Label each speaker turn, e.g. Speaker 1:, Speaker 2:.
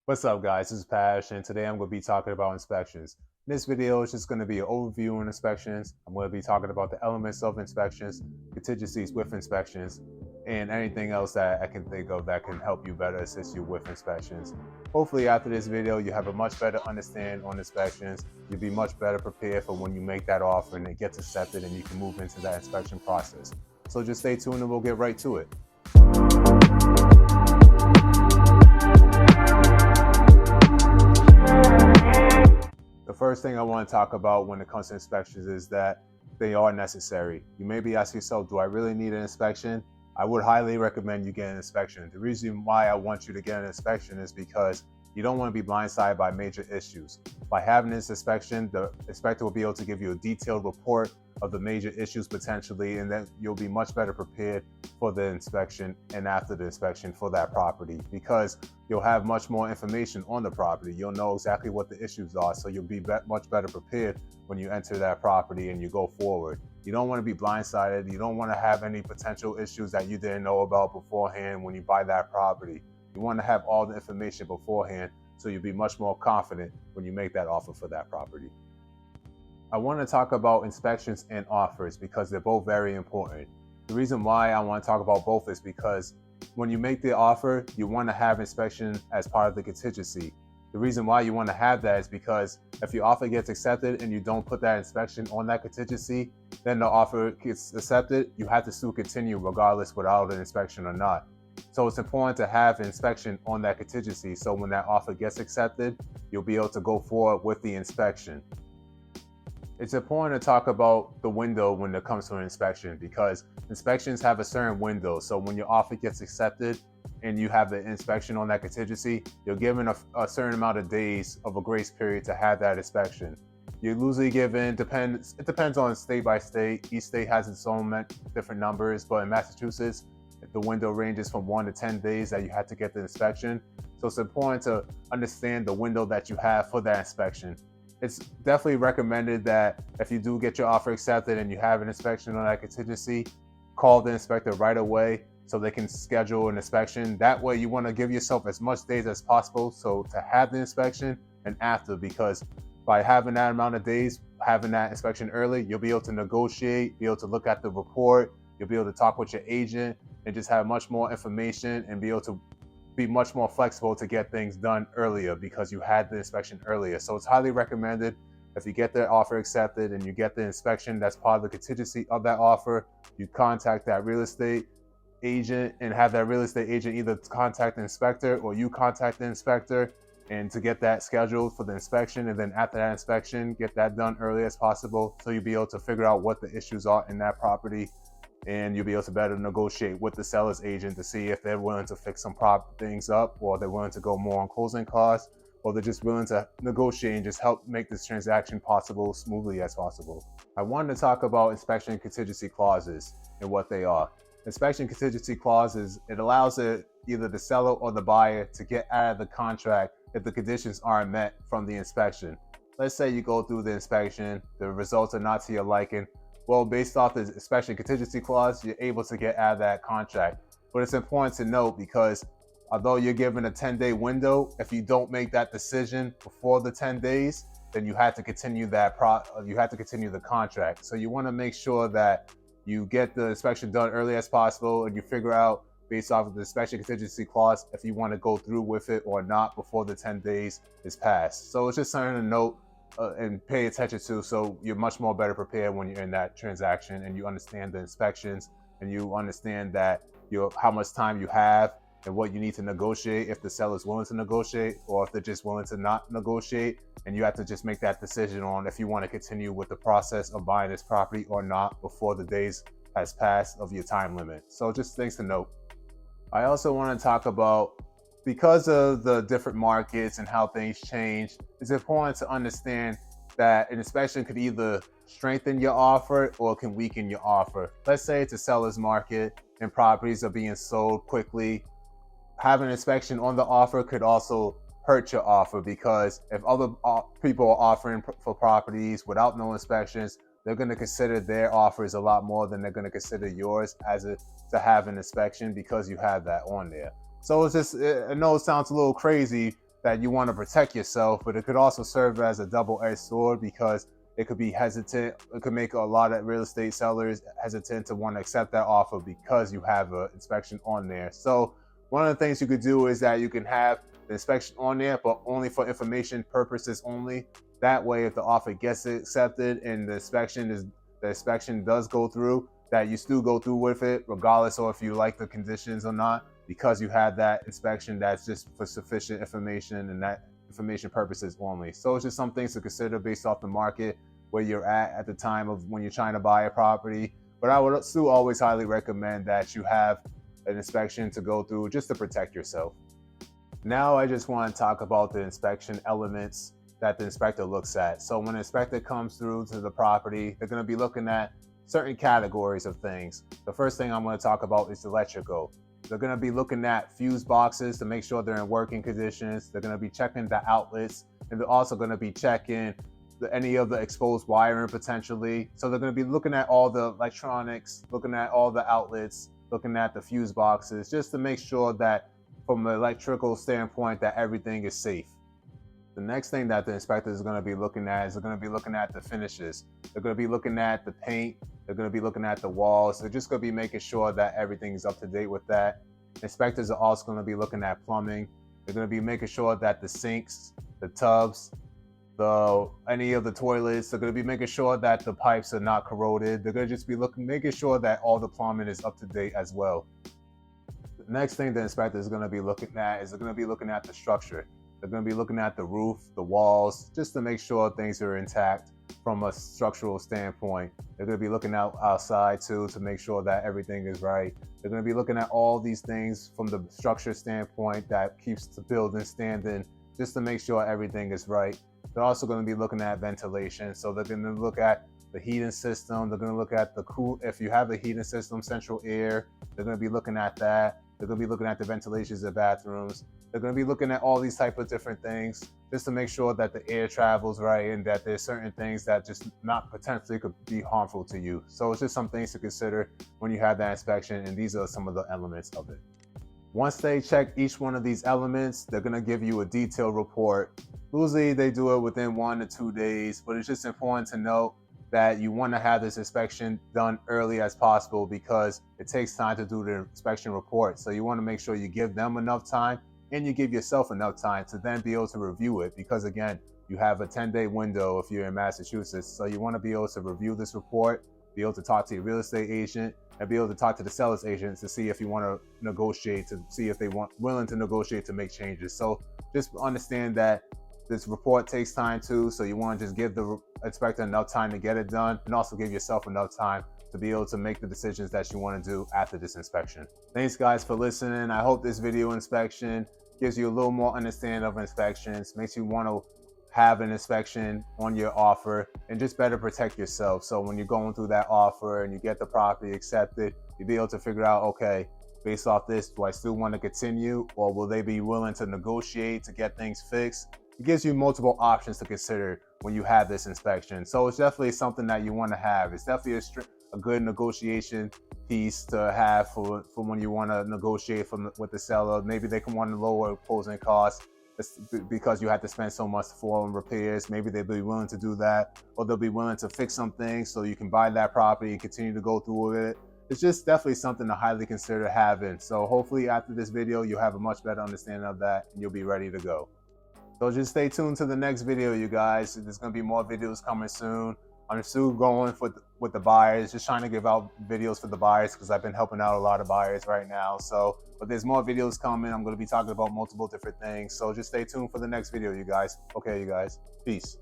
Speaker 1: What's up, guys? This is Pash, and today I'm going to be talking about inspections. This video is just going to be an overview on inspections. I'm going to be talking about the elements of inspections, contingencies with inspections, and anything else that I can think of that can help you better assist you with inspections. Hopefully, after this video, you have a much better understanding on inspections. You'll be much better prepared for when you make that offer and it gets accepted and you can move into that inspection process. So just stay tuned and we'll get right to it. The first thing I want to talk about when it comes to inspections is that they are necessary. You may be asking yourself, do I really need an inspection? I would highly recommend you get an inspection. The reason why I want you to get an inspection is because you don't want to be blindsided by major issues. By having this inspection, the inspector will be able to give you a detailed report of the major issues potentially, and then you'll be much better prepared for the inspection and after the inspection for that property, because you'll have much more information on the property. You'll know exactly what the issues are, so you'll be much better prepared when you enter that property and you go forward. You don't want to be blindsided. You don't want to have any potential issues that you didn't know about beforehand when you buy that property. You want to have all the information beforehand so you'll be much more confident when you make that offer for that property. I want to talk about inspections and offers because they're both very important. The reason why I want to talk about both is because when you make the offer, you want to have inspection as part of the contingency. The reason why you want to have that is because if your offer gets accepted and you don't put that inspection on that contingency, then the offer gets accepted, you have to still continue regardless without an inspection or not. So it's important to have an inspection on that contingency so when that offer gets accepted, you'll be able to go forward with the inspection. It's important to talk about the window when it comes to an inspection because inspections have a certain window. So when your offer gets accepted and you have the inspection on that contingency, you're given a certain amount of days of a grace period to have that inspection. You're usually given, it depends on state by state. Each state has its own different numbers, but in Massachusetts, the window ranges from 1 to 10 days that you have to get the inspection. So it's important to understand the window that you have for that inspection. It's definitely recommended that if you do get your offer accepted and you have an inspection on that contingency, call the inspector right away so they can schedule an inspection. That way you want to give yourself as much days as possible so to have the inspection and after, because by having that amount of days, having that inspection early, you'll be able to negotiate, be able to look at the report, you'll be able to talk with your agent and just have much more information and be able to be much more flexible to get things done earlier because you had the inspection earlier. So it's highly recommended if you get the offer accepted and you get the inspection that's part of the contingency of that offer, you contact that real estate agent and have that real estate agent either contact the inspector or you contact the inspector and to get that scheduled for the inspection. And then after that inspection, get that done early as possible so you'll be able to figure out what the issues are in that property. And you'll be able to better negotiate with the seller's agent to see if they're willing to fix some things up, or they're willing to go more on closing costs, or they're just willing to negotiate and just help make this transaction possible smoothly as possible. I wanted to talk about inspection contingency clauses and what they are. Inspection contingency clauses, it allows either the seller or the buyer to get out of the contract if the conditions aren't met from the inspection. Let's say you go through the inspection, the results are not to your liking. Well, based off the inspection contingency clause, you're able to get out of that contract. But it's important to note because although you're given a 10-day window, if you don't make that decision before the 10 days, then you have to continue the contract. So you want to make sure that you get the inspection done early as possible and you figure out based off of the inspection contingency clause if you want to go through with it or not before the 10 days is passed. So it's just something to note and pay attention to so you're much more better prepared when you're in that transaction and you understand the inspections and you understand that how much time you have and what you need to negotiate if the seller's willing to negotiate or if they're just willing to not negotiate, and you have to just make that decision on if you want to continue with the process of buying this property or not before the days has passed of your time limit. So just things to note. I also want to talk about, because of the different markets and how things change, it's important to understand that an inspection could either strengthen your offer or can weaken your offer. Let's say it's a seller's market and properties are being sold quickly. Having an inspection on the offer could also hurt your offer because if other people are offering for properties without no inspections, they're going to consider their offers a lot more than they're going to consider yours to have an inspection because you have that on there. So it's just, I know it sounds a little crazy, that you want to protect yourself, but it could also serve as a double-edged sword because it could be hesitant. It could make a lot of real estate sellers hesitant to want to accept that offer because you have an inspection on there. So one of the things you could do is that you can have the inspection on there, but only for information purposes only. That way, if the offer gets accepted and the inspection does go through, that you still go through with it, regardless of if you like the conditions or not, because you had that inspection that's just for sufficient information and that information purposes only. So it's just some things to consider based off the market where you're at the time of when you're trying to buy a property. But I would still always highly recommend that you have an inspection to go through just to protect yourself. Now I just want to talk about the inspection elements that the inspector looks at. So when the inspector comes through to the property, they're going to be looking at certain categories of things. The first thing I'm going to talk about is electrical. They're going to be looking at fuse boxes to make sure they're in working conditions. They're going to be checking the outlets, and they're also going to be checking any of the exposed wiring potentially. So they're going to be looking at all the electronics, looking at all the outlets, looking at the fuse boxes, just to make sure that from an electrical standpoint that everything is safe. The next thing that the inspector is going to be looking at is they're going to be looking at the finishes. They're going to be looking at the paint. They're going to be looking at the walls. They're just going to be making sure that everything is up to date with that. Inspectors are also going to be looking at plumbing. They're going to be making sure that the sinks, the tubs, any of the toilets, they're going to be making sure that the pipes are not corroded. They're going to just be making sure that all the plumbing is up to date as well. The next thing the inspector is going to be looking at is they're going to be looking at the structure. They're going to be looking at the roof, the walls, just to make sure things are intact from a structural standpoint. They're going to be looking outside too to make sure that everything is right. They're going to be looking at all these things from the structure standpoint that keeps the building standing, just to make sure everything is right. They're also going to be looking at ventilation. So they're going to look at the heating system. They're going to look at if you have a heating system, central air, they're going to be looking at that. They're going to be looking at the ventilations of bathrooms. They're going to be looking at all these type of different things just to make sure that the air travels right and that there's certain things that just not potentially could be harmful to you. So it's just some things to consider when you have that inspection, and these are some of the elements of it. Once they check each one of these elements, they're going to give you a detailed report. Usually they do it within 1 to 2 days, but it's just important to note that you want to have this inspection done early as possible because it takes time to do the inspection report. So you want to make sure you give them enough time and you give yourself enough time to then be able to review it, because again, you have a 10-day window if you're in Massachusetts. So you want to be able to review this report, be able to talk to your real estate agent, and be able to talk to the seller's agent to see if you want to negotiate, to see if they willing to negotiate to make changes. So just understand that this report takes time too, so you want to just give the inspector enough time to get it done, and also give yourself enough time to be able to make the decisions that you want to do after this inspection. Thanks guys for listening. I hope this video inspection gives you a little more understanding of inspections, makes you want to have an inspection on your offer and just better protect yourself. So when you're going through that offer and you get the property accepted, you'll be able to figure out, okay, based off this, do I still want to continue, or will they be willing to negotiate to get things fixed? It gives you multiple options to consider when you have this inspection. So it's definitely something that you want to have. It's definitely a good negotiation piece to have for when you want to negotiate with the seller. Maybe they can want to lower closing costs because you have to spend so much for repairs. Maybe they'll be willing to do that, or they'll be willing to fix some things so you can buy that property and continue to go through with it. It's just definitely something to highly consider having. So hopefully after this video, you'll have a much better understanding of that and you'll be ready to go. So just stay tuned to the next video, you guys. There's going to be more videos coming soon. I'm still going with the buyers, just trying to give out videos for the buyers because I've been helping out a lot of buyers right now. So, but there's more videos coming. I'm going to be talking about multiple different things. So just stay tuned for the next video, you guys. Okay, you guys. Peace.